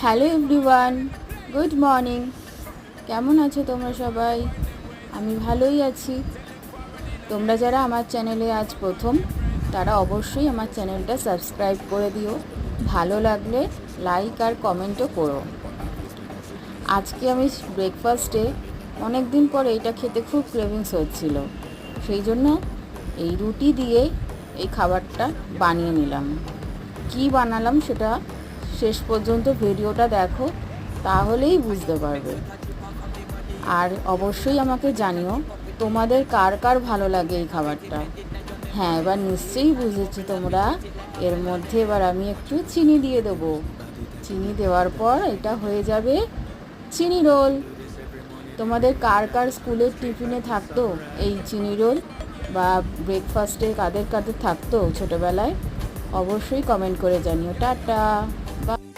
Hello everyone, good morning. কেমন আছো তোমরা সবাই? আমি ভালোই আছি। তোমরা যারা আমার চ্যানেলে আজ প্রথম, তারা অবশ্যই আমার চ্যানেলটা সাবস্ক্রাইব করে দিও। ভালো লাগলে লাইক আর কমেন্টও করো। আজকে আমি ব্রেকফাস্টে অনেক দিন পরে এটা খেতে খুব ক্রেভিংস হচ্ছিল, সেই জন্য এই রুটি দিয়ে এই খাবারটা বানিয়ে নিলাম। কি বানালাম সেটা শেষ পর্যন্ত ভিডিওটা দেখো, তাহলেই বুঝতে পারবে। আর অবশ্যই আমাকে জানিও তোমাদের কার কার ভালো লাগে এই খাবারটা। হ্যাঁ, এবার নিশ্চয়ই বুঝেছো তোমরা। এর মধ্যে এবার আমি একটু চিনি দিয়ে দেবো। চিনি দেওয়ার পর এটা হয়ে যাবে চিনি রোল। তোমাদের কার কার স্কুলের টিফিনে থাকতো এই চিনি রোল, বা ব্রেকফাস্টে কাদের কাদের থাকতো ছোটোবেলায়? অবশ্যই কমেন্ট করে জানিও। টাটা।